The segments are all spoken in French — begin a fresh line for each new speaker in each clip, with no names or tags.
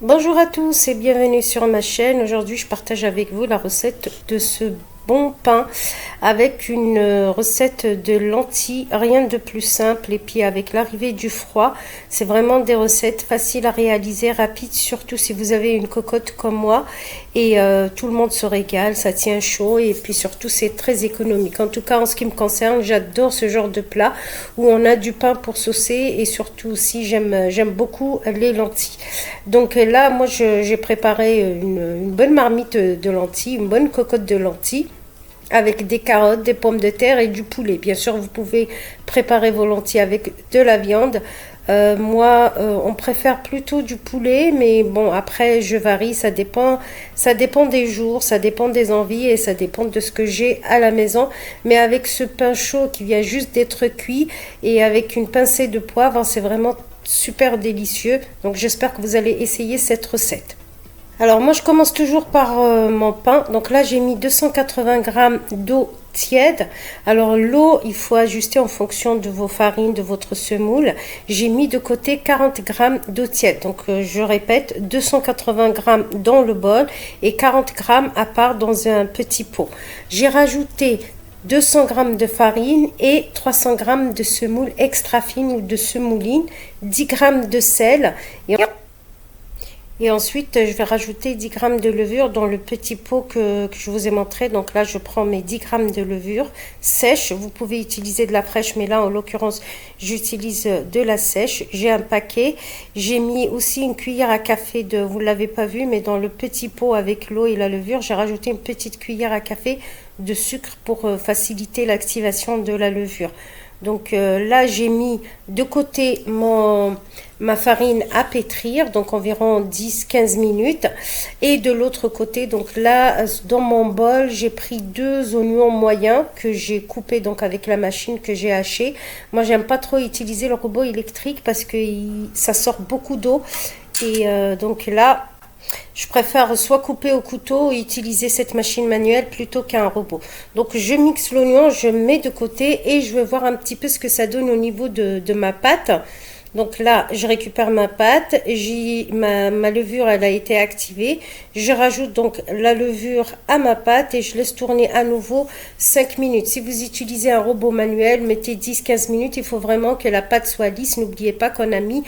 Bonjour à tous et bienvenue sur ma chaîne. Aujourd'hui, je partage avec vous la recette de ce bon pain avec une recette de lentilles, rien de plus simple. Et puis avec l'arrivée du froid, c'est vraiment des recettes faciles à réaliser, rapides, surtout si vous avez une cocotte comme moi. Et tout le monde se régale, ça tient chaud et puis surtout c'est très économique. En tout cas, en ce qui me concerne, j'adore ce genre de plat où on a du pain pour saucer et surtout aussi j'aime beaucoup les lentilles. Donc là, moi j'ai préparé une bonne marmite de lentilles, une bonne cocotte de lentilles avec des carottes, des pommes de terre et du poulet. Bien sûr, vous pouvez préparer vos lentilles avec de la viande. On préfère plutôt du poulet, mais bon, après, je varie, ça dépend des jours, ça dépend des envies et ça dépend de ce que j'ai à la maison. Mais avec ce pain chaud qui vient juste d'être cuit et avec une pincée de poivre, c'est vraiment super délicieux. Donc, j'espère que vous allez essayer cette recette. Alors moi je commence toujours par mon pain. Donc là j'ai mis 280 grammes d'eau tiède. Alors l'eau il faut ajuster en fonction de vos farines, de votre semoule. J'ai mis de côté 40 grammes d'eau tiède. Donc je répète, 280 grammes dans le bol et 40 grammes à part dans un petit pot. J'ai rajouté 200 grammes de farine et 300 grammes de semoule extra fine ou de semouline, 10 grammes de sel et ensuite, je vais rajouter 10 grammes de levure dans le petit pot que je vous ai montré. Donc là, je prends mes 10 grammes de levure sèche. Vous pouvez utiliser de la fraîche, mais là, en l'occurrence, j'utilise de la sèche. J'ai un paquet. J'ai mis aussi une cuillère à café vous ne l'avez pas vu, mais dans le petit pot avec l'eau et la levure, j'ai rajouté une petite cuillère à café de sucre pour faciliter l'activation de la levure. Donc là, j'ai mis de côté ma farine à pétrir, donc environ 10-15 minutes. Et de l'autre côté, donc là, dans mon bol, j'ai pris 2 oignons moyens que j'ai coupés donc avec la machine que j'ai hachée. Moi, j'aime pas trop utiliser le robot électrique parce que ça sort beaucoup d'eau. Et donc là, je préfère soit couper au couteau ou utiliser cette machine manuelle plutôt qu'un robot. Donc je mixe l'oignon, je mets de côté et je vais voir un petit peu ce que ça donne au niveau de ma pâte. Donc là, je récupère ma pâte, ma levure, elle a été activée. Je rajoute donc la levure à ma pâte et je laisse tourner à nouveau 5 minutes. Si vous utilisez un robot manuel, mettez 10-15 minutes. Il faut vraiment que la pâte soit lisse. N'oubliez pas qu'on a mis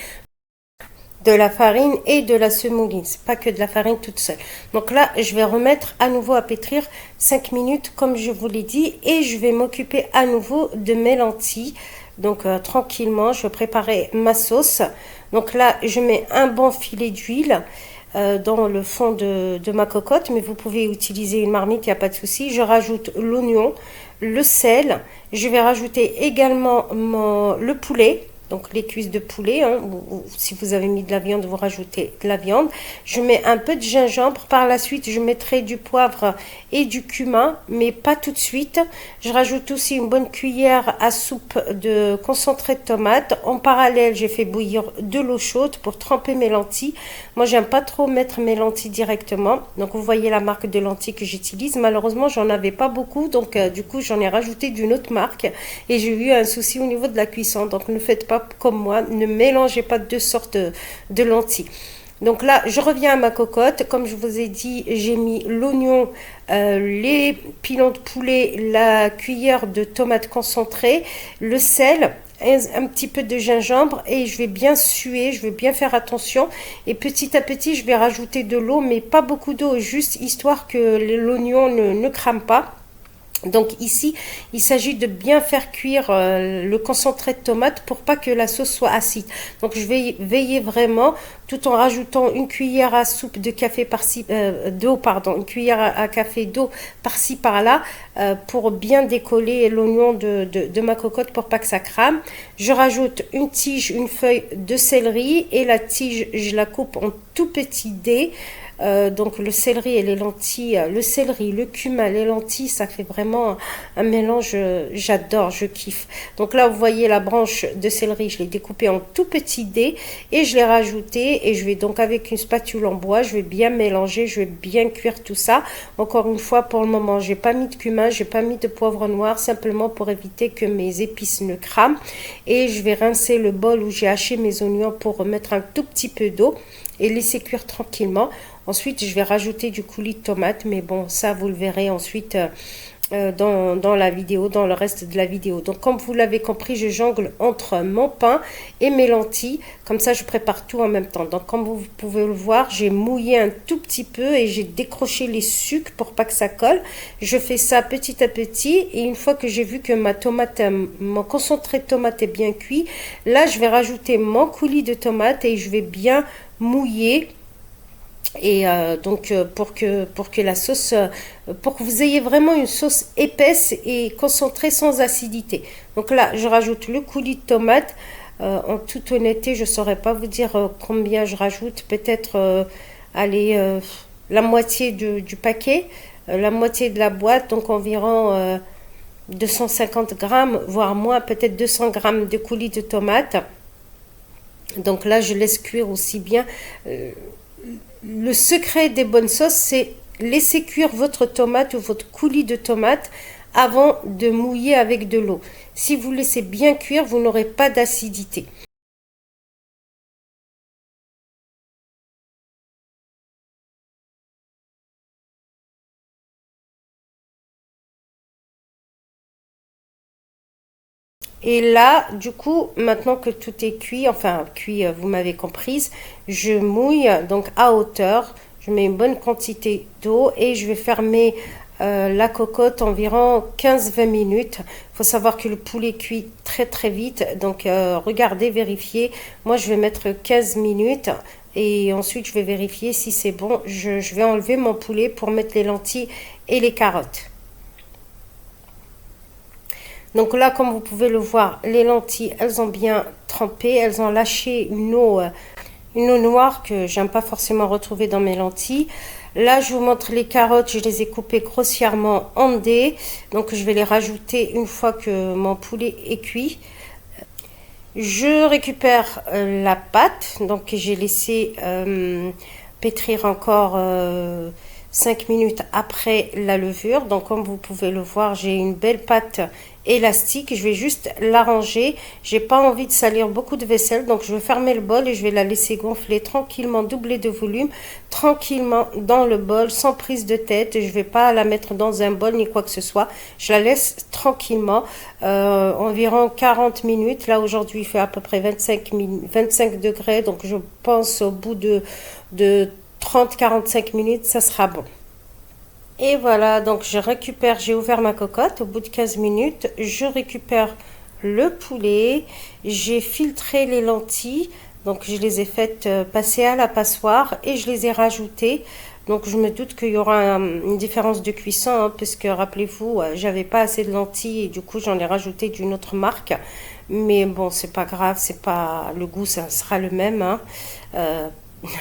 de la farine et de la semouline. C'est pas que de la farine toute seule. Donc là, je vais remettre à nouveau à pétrir 5 minutes comme je vous l'ai dit et je vais m'occuper à nouveau de mes lentilles. Donc tranquillement, je vais préparer ma sauce. Donc là, je mets un bon filet d'huile dans le fond de ma cocotte, mais vous pouvez utiliser une marmite, il n'y a pas de souci. Je rajoute l'oignon, le sel. Je vais rajouter également le poulet. Donc les cuisses de poulet, hein, ou si vous avez mis de la viande, vous rajoutez de la viande. Je mets un peu de gingembre. Par la suite, je mettrai du poivre et du cumin, mais pas tout de suite. Je rajoute aussi une bonne cuillère à soupe de concentré de tomate. En parallèle, j'ai fait bouillir de l'eau chaude pour tremper mes lentilles. Moi, j'aime pas trop mettre mes lentilles directement. Donc vous voyez la marque de lentilles que j'utilise. Malheureusement, j'en avais pas beaucoup, donc du coup, j'en ai rajouté d'une autre marque et j'ai eu un souci au niveau de la cuisson. Donc ne faites pas comme moi, ne mélangez pas deux sortes de lentilles. Donc là, je reviens à ma cocotte. Comme je vous ai dit, j'ai mis l'oignon, les pilons de poulet, la cuillère de tomate concentrée, le sel, un petit peu de gingembre et je vais bien suer, je vais bien faire attention et petit à petit je vais rajouter de l'eau mais pas beaucoup d'eau, juste histoire que l'oignon ne crame pas. Donc ici, il s'agit de bien faire cuire le concentré de tomate pour pas que la sauce soit acide. Donc je vais veiller vraiment tout en rajoutant une cuillère à soupe de café par-ci, d'eau, pardon, une cuillère à café d'eau par-ci par-là pour bien décoller l'oignon de ma cocotte pour pas que ça crame. Je rajoute une tige, une feuille de céleri et la tige, je la coupe en tout petits dés. Donc le céleri et les lentilles, le céleri, le cumin, les lentilles, ça fait vraiment un mélange, j'adore, je kiffe. Donc là, vous voyez la branche de céleri, je l'ai découpée en tout petits dés et je l'ai rajouté et je vais donc avec une spatule en bois, je vais bien mélanger, je vais bien cuire tout ça. Encore une fois, pour le moment, j'ai pas mis de cumin, j'ai pas mis de poivre noir, simplement pour éviter que mes épices ne crament. Et je vais rincer le bol où j'ai haché mes oignons pour remettre un tout petit peu d'eau. et laisser cuire tranquillement. Ensuite, je vais rajouter du coulis de tomate, mais bon, ça, vous le verrez ensuite dans la vidéo, dans le reste de la vidéo. Donc, comme vous l'avez compris, je jongle entre mon pain et mes lentilles. Comme ça, je prépare tout en même temps. Donc, comme vous pouvez le voir, j'ai mouillé un tout petit peu et j'ai décroché les sucres pour pas que ça colle. Je fais ça petit à petit et une fois que j'ai vu que ma tomate, mon concentré de tomate est bien cuit, là, je vais rajouter mon coulis de tomate et je vais bien mouiller. Et donc pour que la sauce, pour que vous ayez vraiment une sauce épaisse et concentrée sans acidité. Donc là, je rajoute le coulis de tomate. En toute honnêteté, je ne saurais pas vous dire combien je rajoute. Peut-être, allez, la moitié du paquet, la moitié de la boîte, donc environ 250 grammes, voire moins, peut-être 200 grammes de coulis de tomate. Donc là, je laisse cuire aussi bien. Le secret des bonnes sauces, c'est laisser cuire votre tomate ou votre coulis de tomate avant de mouiller avec de l'eau. Si vous laissez bien cuire, vous n'aurez pas d'acidité. Et là, du coup, maintenant que tout est cuit, enfin cuit, vous m'avez comprise, je mouille donc à hauteur. Je mets une bonne quantité d'eau et je vais fermer la cocotte environ 15-20 minutes. Il faut savoir que le poulet cuit très très vite. Donc regardez, vérifiez. Moi, je vais mettre 15 minutes. Et ensuite, je vais vérifier si c'est bon. Je vais enlever mon poulet pour mettre les lentilles et les carottes. Donc là, comme vous pouvez le voir, les lentilles, elles ont bien trempé. Elles ont lâché une eau noire que j'aime pas forcément retrouver dans mes lentilles. Là, je vous montre les carottes. Je les ai coupées grossièrement en dés. Donc, je vais les rajouter une fois que mon poulet est cuit. Je récupère la pâte. Donc, j'ai laissé pétrir encore 5 minutes après la levure. Donc, comme vous pouvez le voir, j'ai une belle pâte élastique. Je vais juste l'arranger. J'ai pas envie de salir beaucoup de vaisselle, donc je vais fermer le bol et je vais la laisser gonfler tranquillement, doubler de volume, tranquillement dans le bol, sans prise de tête. Je vais pas la mettre dans un bol ni quoi que ce soit. Je la laisse tranquillement, environ 40 minutes. Là, aujourd'hui, il fait à peu près 25 degrés, donc je pense au bout de 30-45 minutes, ça sera bon. Et voilà, donc je récupère, j'ai ouvert ma cocotte au bout de 15 minutes, je récupère le poulet, j'ai filtré les lentilles, donc je les ai faites passer à la passoire et je les ai rajoutées. Donc je me doute qu'il y aura une différence de cuisson, hein, puisque rappelez-vous, j'avais pas assez de lentilles et du coup j'en ai rajouté d'une autre marque. Mais bon, c'est pas grave, c'est pas le goût, ça sera le même, hein.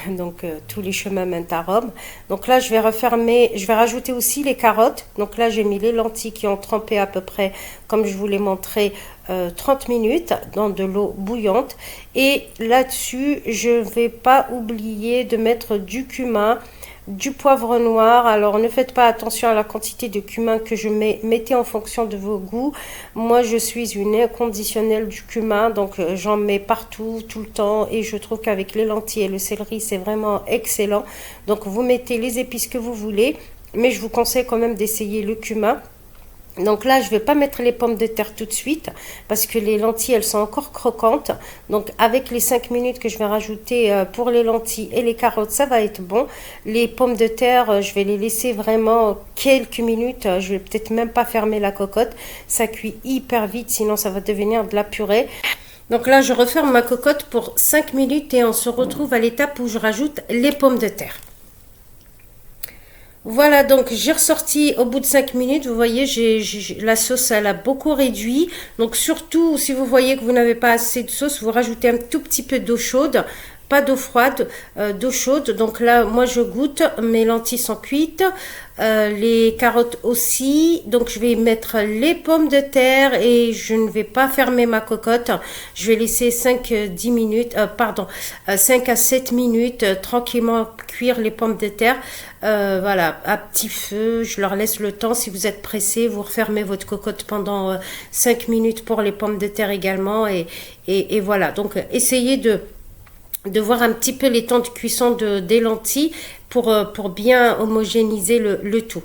Donc tous les chemins mènent à Rome. Donc là je vais refermer, je vais rajouter aussi les carottes. Donc là j'ai mis les lentilles qui ont trempé à peu près, comme je vous l'ai montré, 30 minutes dans de l'eau bouillante. Et là-dessus je vais pas oublier de mettre du cumin, du poivre noir. Alors ne faites pas attention à la quantité de cumin que je mets, mettez en fonction de vos goûts. Moi je suis une inconditionnelle du cumin, donc j'en mets partout tout le temps et je trouve qu'avec les lentilles et le céleri c'est vraiment excellent. Donc vous mettez les épices que vous voulez, mais je vous conseille quand même d'essayer le cumin. Donc là, je ne vais pas mettre les pommes de terre tout de suite parce que les lentilles, elles sont encore croquantes. Donc avec les 5 minutes que je vais rajouter pour les lentilles et les carottes, ça va être bon. Les pommes de terre, je vais les laisser vraiment quelques minutes. Je vais peut-être même pas fermer la cocotte. Ça cuit hyper vite, sinon ça va devenir de la purée. Donc là, je referme ma cocotte pour 5 minutes et on se retrouve à l'étape où je rajoute les pommes de terre. Voilà, donc j'ai ressorti au bout de 5 minutes. Vous voyez, la sauce, elle a beaucoup réduit. Donc surtout, si vous voyez que vous n'avez pas assez de sauce, vous rajoutez un tout petit peu d'eau chaude. Pas d'eau froide, d'eau chaude. Donc là, moi, je goûte. Mes lentilles sont cuites. Les carottes aussi. Donc, je vais mettre les pommes de terre et je ne vais pas fermer ma cocotte. Je vais laisser 5-10 minutes, 5 à 7 minutes tranquillement cuire les pommes de terre. Voilà, à petit feu. Je leur laisse le temps. Si vous êtes pressé, vous refermez votre cocotte pendant 5 minutes pour les pommes de terre également. Et voilà. Donc, essayez de voir un petit peu les temps de cuisson des lentilles pour bien homogénéiser le tout.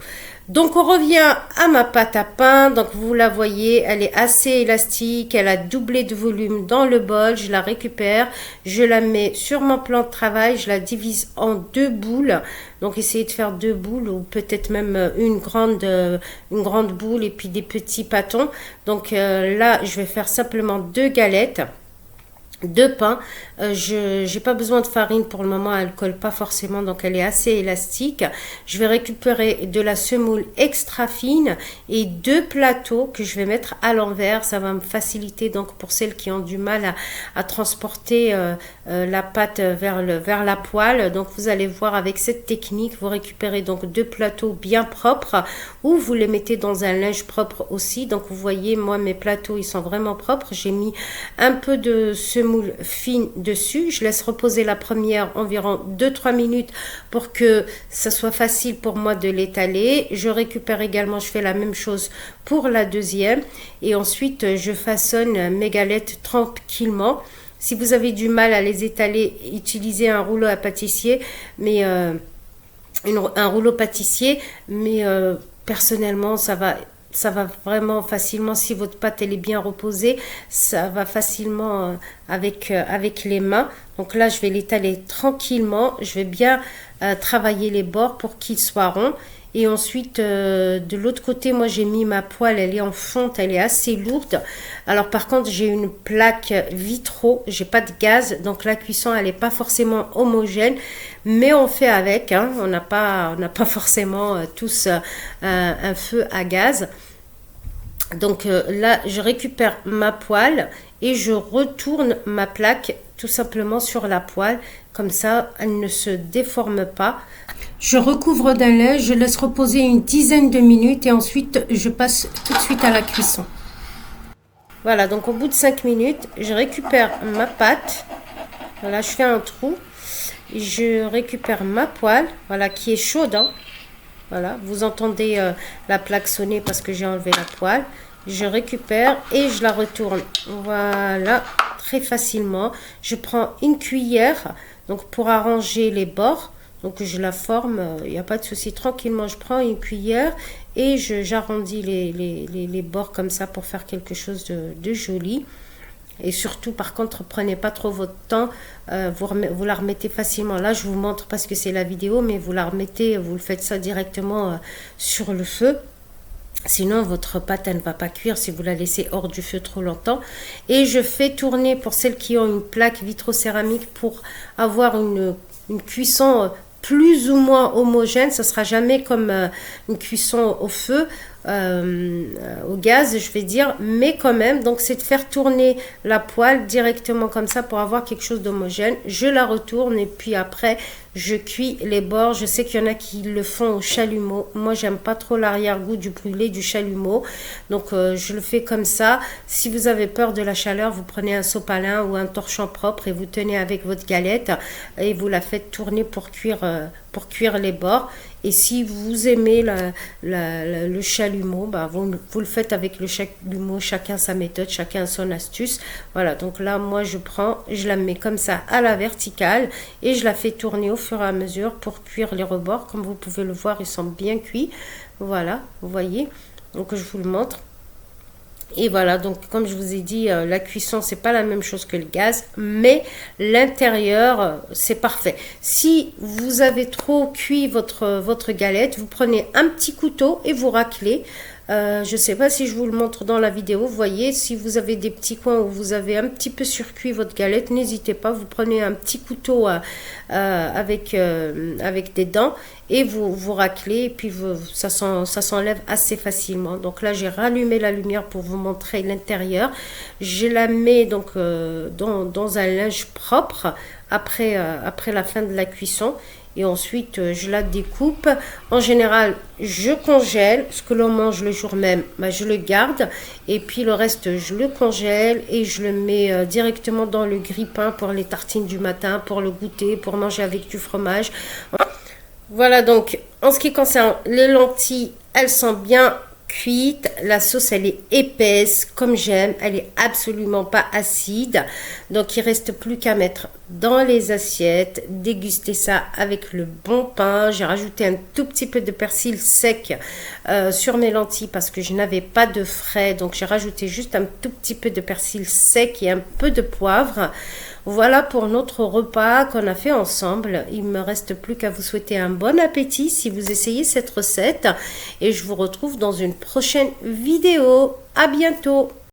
Donc on revient à ma pâte à pain. Donc vous la voyez, elle est assez élastique, elle a doublé de volume dans le bol. Je la récupère, je la mets sur mon plan de travail, je la divise en 2 boules. Donc essayez de faire 2 boules ou peut-être même une grande boule et puis des petits pâtons. Donc là je vais faire simplement 2 galettes de pain. Je n'ai pas besoin de farine pour le moment, elle colle pas forcément, donc elle est assez élastique. Je vais récupérer de la semoule extra fine et 2 plateaux que je vais mettre à l'envers. Ça va me faciliter donc pour celles qui ont du mal à transporter la pâte vers la poêle. Donc vous allez voir avec cette technique, vous récupérez donc 2 plateaux bien propres ou vous les mettez dans un linge propre aussi. Donc vous voyez, moi mes plateaux ils sont vraiment propres. J'ai mis un peu de semoule fine dessus, je laisse reposer la première environ 2-3 minutes pour que ça soit facile pour moi de l'étaler. Je récupère également, je fais la même chose pour la deuxième et ensuite je façonne mes galettes tranquillement. Si vous avez du mal à les étaler, utilisez un rouleau à pâtissier, mais un rouleau pâtissier, mais personnellement ça va vraiment facilement. Si votre pâte elle est bien reposée, ça va facilement avec les mains. Donc là je vais l'étaler tranquillement, je vais bien travailler les bords pour qu'ils soient ronds. Et ensuite de l'autre côté, moi j'ai mis ma poêle, elle est en fonte, elle est assez lourde. Alors par contre j'ai une plaque vitro, j'ai pas de gaz, donc la cuisson elle est pas forcément homogène, mais on fait avec, hein. On n'a pas forcément tous un feu à gaz. Donc là je récupère ma poêle et je retourne ma plaque tout simplement sur la poêle, comme ça elle ne se déforme pas. Je recouvre d'un linge, je laisse reposer une dizaine de minutes et ensuite je passe tout de suite à la cuisson. Voilà, donc au bout de 5 minutes, je récupère ma pâte. Voilà, je fais un trou. Je récupère ma poêle, voilà, qui est chaude, hein. Voilà, vous entendez la plaque sonner parce que j'ai enlevé la poêle. Je récupère et je la retourne. Voilà, très facilement. Je prends une cuillère donc pour arranger les bords. Donc je la forme, il n'y a pas de souci, tranquillement. Je prends une cuillère et j'arrondis les bords comme ça pour faire quelque chose de joli. Et surtout, par contre, prenez pas trop votre temps, vous la remettez facilement. Là, je vous montre parce que c'est la vidéo, mais vous la remettez, vous le faites ça directement sur le feu. Sinon, votre pâte, elle ne va pas cuire si vous la laissez hors du feu trop longtemps. Et je fais tourner, pour celles qui ont une plaque vitrocéramique, pour avoir une cuisson plus ou moins homogène. Ça sera jamais comme une cuisson au feu, au gaz je vais dire, mais quand même, donc c'est de faire tourner la poêle directement comme ça pour avoir quelque chose d'homogène. Je la retourne et puis après je cuis les bords. Je sais qu'il y en a qui le font au chalumeau, moi j'aime pas trop l'arrière-goût du brûlé du chalumeau, donc je le fais comme ça. Si vous avez peur de la chaleur, vous prenez un sopalin ou un torchon propre et vous tenez avec votre galette et vous la faites tourner pour cuire les bords. Et si vous aimez le chalumeau, bah vous le faites avec le chalumeau, chacun sa méthode, chacun son astuce. Voilà, donc là, moi, je la mets comme ça à la verticale et je la fais tourner au fur et à mesure pour cuire les rebords. Comme vous pouvez le voir, ils sont bien cuits. Voilà, vous voyez. Donc, je vous le montre. Et voilà, donc comme je vous ai dit, la cuisson c'est pas la même chose que le gaz, mais l'intérieur c'est parfait. Si vous avez trop cuit votre galette, vous prenez un petit couteau et vous raclez. Je sais pas si je vous le montre dans la vidéo, vous voyez, si vous avez des petits coins où vous avez un petit peu surcuit votre galette, n'hésitez pas, vous prenez un petit couteau avec des dents et vous raclez et puis ça s'enlève assez facilement. Donc là j'ai rallumé la lumière pour vous montrer l'intérieur. Je la mets donc dans un linge propre après la fin de la cuisson. Et ensuite, je la découpe. En général, je congèle. Ce que l'on mange le jour même, bah, je le garde. Et puis le reste, je le congèle et je le mets directement dans le grille-pain pour les tartines du matin, pour le goûter, pour manger avec du fromage. Voilà, donc en ce qui concerne les lentilles, elles sont bien cuite, la sauce elle est épaisse comme j'aime, elle est absolument pas acide, donc il reste plus qu'à mettre dans les assiettes, déguster ça avec le bon pain. J'ai rajouté un tout petit peu de persil sec sur mes lentilles parce que je n'avais pas de frais, donc j'ai rajouté juste un tout petit peu de persil sec et un peu de poivre. Voilà pour notre repas qu'on a fait ensemble. Il me reste plus qu'à vous souhaiter un bon appétit si vous essayez cette recette et je vous retrouve dans une prochaine vidéo. À bientôt.